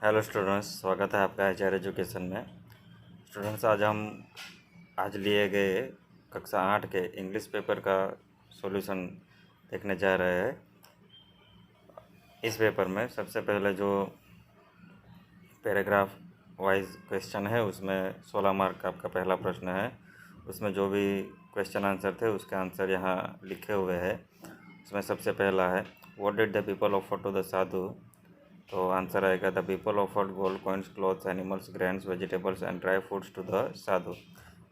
Hello students, स्वागत है आपका एचआर एजुकेशन में। स्टूडेंट्स, आज लिए गए कक्षा 8 के इंग्लिश पेपर का सॉल्यूशन देखने जा रहे हैं। इस पेपर में सबसे पहले जो पैराग्राफ वाइज क्वेश्चन है उसमें 16 मार्क का आपका पहला प्रश्न है। उसमें जो भी क्वेश्चन आंसर थे उसके आंसर यहाँ लिखे हुए हैं। उसमें सबसे पहला है, what did the people offer to the sadhu. तो आंसर आएगा, the people offered gold coins, clothes, animals, grains, vegetables and dry fruits to the sadhu.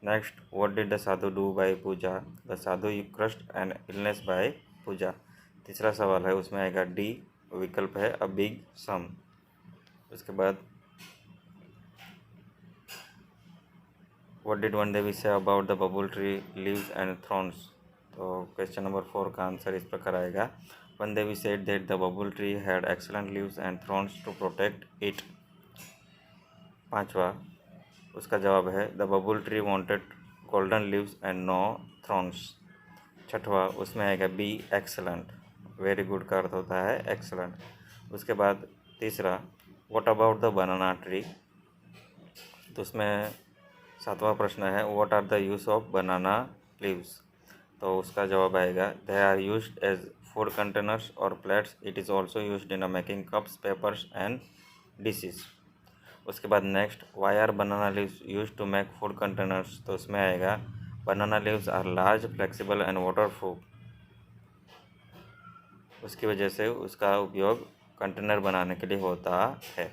Next, what did the sadhu do by puja. The sadhu cured an illness by puja. तीसरा सवाल है, उसमें आएगा D विकल्प है, a big सम। उसके बाद, what did Van Devi say about the babul tree, leaves and thorns. तो क्वेश्चन नंबर 4 का आंसर इस प्रकार आएगा, Van Devi said that the babul tree had excellent leaves and thorns to protect it. पांचवा, उसका जवाब है, the babul tree wanted golden leaves and no thorns. छठवा, उसमें आएगा बी एक्सलेंट, वेरी गुड का अर्थ होता है एक्सलेंट। उसके बाद तीसरा, what about the banana tree. तो उसमें सातवां प्रश्न है, what are the use of banana leaves. तो उसका जवाब आएगा, they are used as food containers और plates. It is also used in making cups, papers and dishes. उसके बाद next, why are banana leaves use to make food containers. तो उसमें आएगा, banana leaves are large, flexible and waterproof. उसकी वजह से उसका उपयोग कंटेनर बनाने के लिए होता है।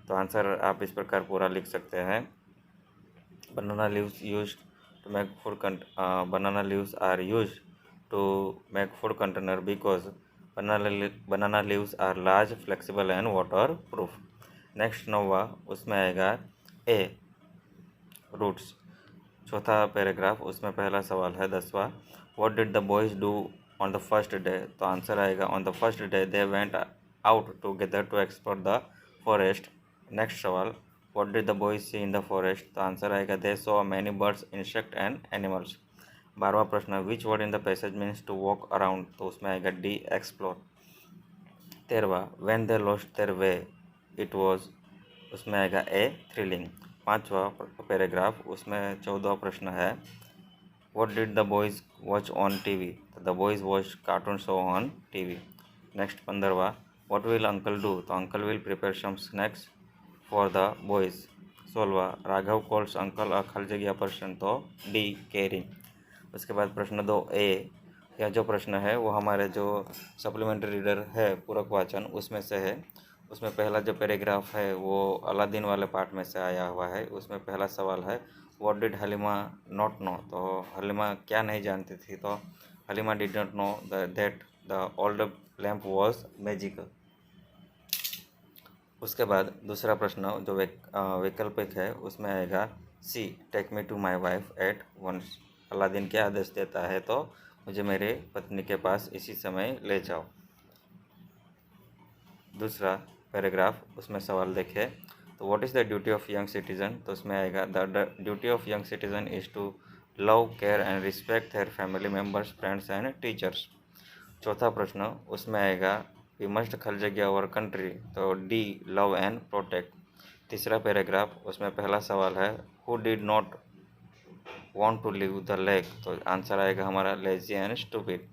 तो आंसर आप इस प्रकार पूरा लिख सकते हैं, banana leaves use to make food banana leaves are used to make food container because banana leaves are large, flexible and waterproof. Next नौवा, उसमें आएगा ए रूट्स। चौथा पैराग्राफ, उसमें पहला सवाल है 10वां, what did the boys do on the first day. तो आंसर आएगा, on the first day they went out together to explore the forest. Next सवाल, what did the boys see in the forest. तो answer आएगा, they saw many birds, insect and animals. 12वां प्रश्न, which word in the passage means to walk around. तो उसमें आएगा D explore. 13वां, when they lost their way it was. उसमें आएगा ए थ्रिलिंग। 5वां पैराग्राफ, उसमें 14वां प्रश्न है, what did the boys watch on TV. तो the boys watch cartoon show on TV. Next 15वां, व्हाट विल अंकल डू। तो uncle will prepare some snacks for the boys. 16वां, राघव कॉल्स अंकल अ खाली जगह पर्सन। तो D caring. उसके बाद प्रश्न 2 ए, यह जो प्रश्न है वो हमारे जो सप्लीमेंट्री रीडर है पूरक वाचन उसमें से है। उसमें पहला जो पैराग्राफ है वो अलादीन वाले पार्ट में से आया हुआ है। उसमें पहला सवाल है, what did Halima not know. तो हलीमा क्या नहीं जानती थी। तो Halima did not know that the old lamp was magical. उसके बाद दूसरा प्रश्न जो वैकल्पिक है उसमें आएगा C, take me to my wife at once. Aladdin क्या आदेश देता है, तो मुझे मेरे पत्नी के पास इसी समय ले जाओ। दूसरा पैराग्राफ, उसमें सवाल देखें, तो what is the duty of young citizen. तो उसमें आएगा, the duty of young citizen is to love, care and respect their family members, friends and teachers. चौथा प्रश्न, उसमें आएगा, वी मस्ट खल जगह अवर कंट्री। तो डी, लव एंड प्रोटेक्ट। तीसरा पैराग्राफ, उसमें पहला सवाल है, who did not want to leave the lake. तो आंसर आएगा हमारा lazy and stupid.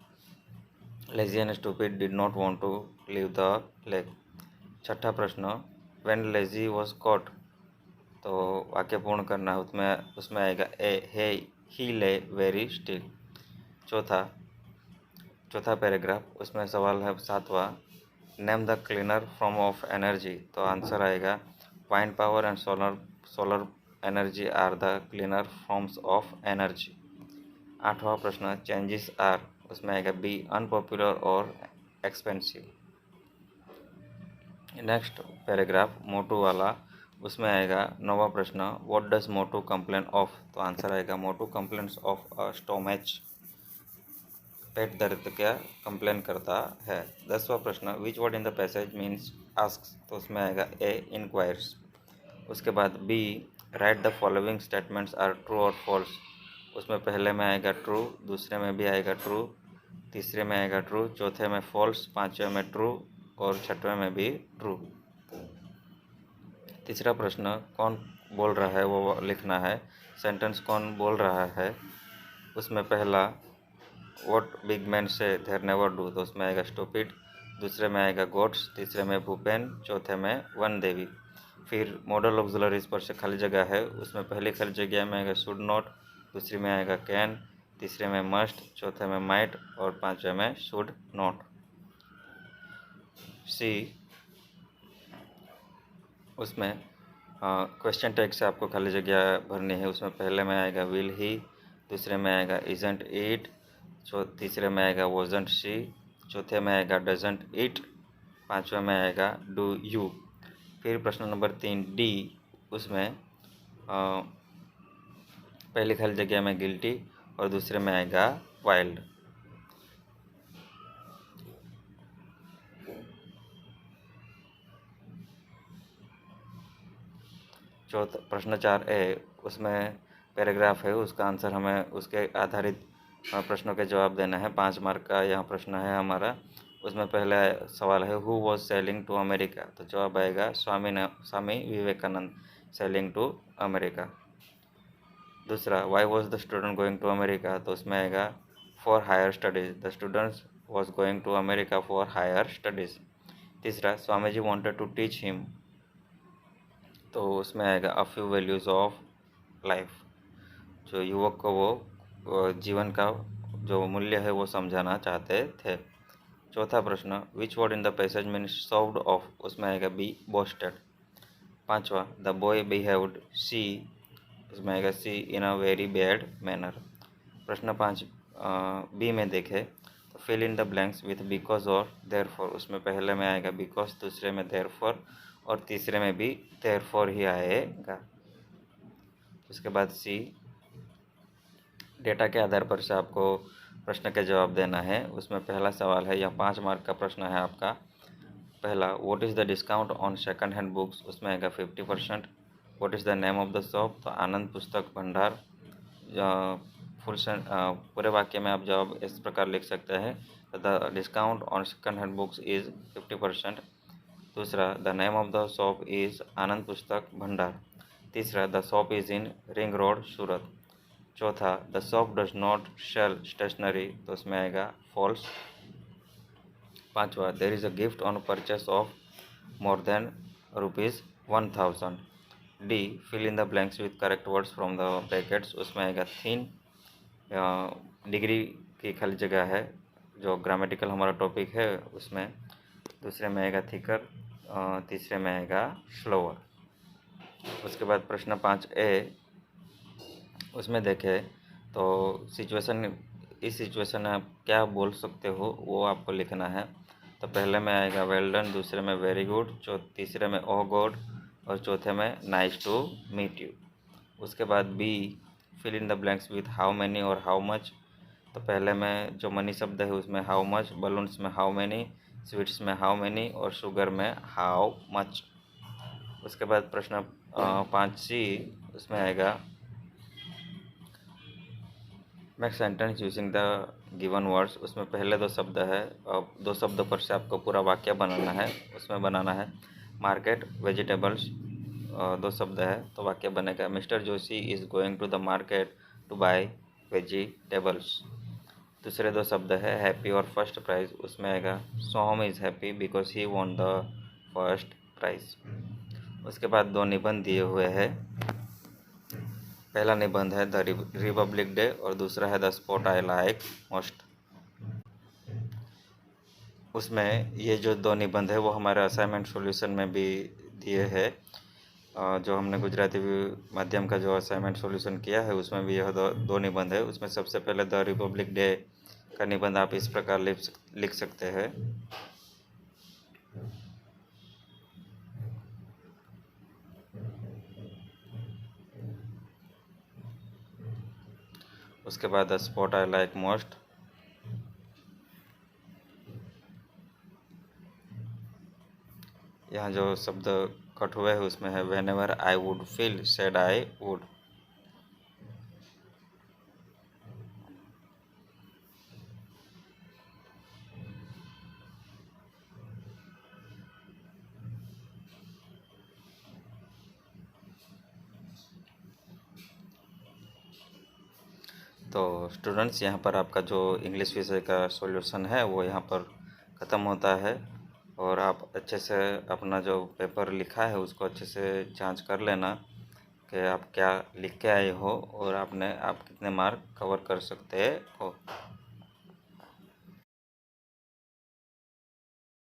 Lazy and stupid did not want to leave the lake. छठा प्रश्न, व्हेन लेजी वाज कॉट। तो वाक्य पूर्ण करना है, उसमें आएगा ए, ही ले वेरी स्टिल। चौथा पैराग्राफ, उसमें सवाल है 7वां, name the cleaner form of energy. तो आंसर आएगा, wind power and solar energy are the cleaner forms of energy. 8वां प्रश्न, चेंजेस आर। उसमें आएगा बी, अनपॉपुलर और एक्सपेंसिव। नेक्स्ट पैराग्राफ मोटू वाला, उसमें आएगा 9वां प्रश्न, what does Motu complain of. तो आंसर आएगा, Motu complains of a stomach, पेट दर्द क्या कंप्लेन करता है। 10वां प्रश्न, which word in the passage means asks. तो उसमें आएगा ए, इंक्वायर्स। उसके बाद B, write the following statements are true और फॉल्स। उसमें पहले में आएगा ट्रू, दूसरे में भी आएगा ट्रू, तीसरे में आएगा ट्रू, चौथे में फॉल्स, पाँचवें में ट्रू और छठवें में भी ट्रू। तीसरा प्रश्न कौन बोल रहा है वो लिखना है। सेंटेंस कौन बोल रहा है, उसमें पहला व्हाट बिग मैन से देयर नेवर डू, तो उसमें आएगा स्टूपिड। दूसरे में आएगा गोट्स, तीसरे में भूपेन, चौथे में वन देवी। फिर मॉडल ऑक्सिलरीज पर से खाली जगह है, उसमें पहली खाली जगह में आएगा शुड नॉट, दूसरी में आएगा कैन, तीसरे में मस्ट, चौथे में माइट और पांचवे में शुड नॉट। सी, उसमें क्वेश्चन टैग से आपको खाली जगह भरनी है। उसमें पहले में आएगा विल ही, दूसरे में आएगा इजंट इट, तीसरे में आएगा वॉजंट शी, चौथे में आएगा डजंट इट, पांचवे में आएगा डू यू। फिर प्रश्न नंबर 3 डी, उसमें पहली खाली जगह में गिल्टी और दूसरे में आएगा वाइल्ड। चौथा प्रश्न 4 ए, उसमें पैराग्राफ है, उसका आंसर हमें उसके आधारित प्रश्नों के जवाब देना है। 5 मार्क का यह प्रश्न है हमारा। उसमें पहला सवाल है who was sailing to America, तो जवाब आएगा Swami Vivekananda sailing to America. दूसरा why was the student going to America, तो उसमें आएगा for higher studies, the students was going to America for higher studies. तीसरा Swami ji wanted to teach him, तो उसमें आएगा a few values of life, जो युवक को वो जीवन का जो मूल्य है वो समझाना चाहते थे। चौथा प्रश्न which word in the passage means solved of, उसमें आएगा बी बोस्टेड। पांचवा द बॉय बिहेव्ड सी, उसमें आएगा C in a very bad manner. प्रश्न 5 बी में देखें तो fill in the blanks with because और देयरफॉर, उसमें पहले में आएगा बिकॉज, दूसरे में देयरफॉर और तीसरे में भी देयरफॉर ही आएगा। उसके बाद सी, डेटा के आधार पर से आपको प्रश्न के जवाब देना है। उसमें पहला सवाल है, यह 5 मार्क का प्रश्न है आपका। पहला what is the discount on second hand books, उसमें आएगा 50%। What is the name of the shop, तो आनंद पुस्तक भंडार। पूरे वाक्य में आप जवाब इस प्रकार लिख सकते हैं, the discount on second hand books is 50%। दूसरा the name of the shop is Anand Pustak Bhandar. तीसरा the shop is in ring road Surat. चौथा the shop does not sell stationery, तो उसमें आएगा फॉल्स। पांचवा there is a gift on purchase of more than ₹1000। D fill in the blanks with correct words from the brackets, उसमें आएगा थीन, degree की खाली जगह है जो ग्रामेटिकल हमारा टॉपिक है उसमें। दूसरे में आएगा थिकर, तीसरे में आएगा स्लोअर। उसके बाद प्रश्न 5 ए, उसमें देखें तो सिचुएशन, इस सिचुएशन में आप क्या बोल सकते हो वो आपको लिखना है। तो पहले में आएगा वेल डन, दूसरे में वेरी गुड, तीसरे में ओह गॉड और चौथे में नाइस टू मीट यू। उसके बाद B fill in the blanks with how many और हाउ मच, तो पहले में जो मनी शब्द है उसमें हाउ मच, बलून्स में हाउ मैनी, स्वीट्स में हाउ मैनी और शुगर में हाउ मच। उसके बाद प्रश्न 5 सी, उसमें आएगा make sentence using the given words, उसमें पहले 2 शब्द है और 2 शब्दों पर से आपको पूरा वाक्य बनाना है। उसमें बनाना है मार्केट वेजिटेबल्स, 2 शब्द है तो वाक्य बनेगा mister Joshi is going to the market to buy vegetables. दूसरे 2 शब्द है हैप्पी और फर्स्ट प्राइज, उसमें आएगा Soham is happy because he won the first prize. उसके बाद 2 निबंध दिए हुए हैं। पहला निबंध है द रिपब्लिक डे और दूसरा है the spot I like most. उसमें ये जो 2 निबंध है वो हमारे असाइनमेंट सॉल्यूशन में भी दिए हैं। जो हमने गुजराती माध्यम का जो असाइनमेंट सॉल्यूशन किया है उसमें भी यह 2 निबंध है। उसमें सबसे पहले द रिपब्लिक डे का निबंध आप इस प्रकार लिख सकते हैं। उसके बाद the spot I like most, यहाँ जो शब्द कट हुए हैं उसमें है when ever I would feel sad I would. तो स्टूडेंट्स, यहाँ पर आपका जो इंग्लिश विषय का सॉल्यूशन है वो यहाँ पर ख़त्म होता है। और आप अच्छे से अपना जो पेपर लिखा है उसको अच्छे से जांच कर लेना कि आप क्या लिख के आए हो और आप कितने मार्क कवर कर सकते हो।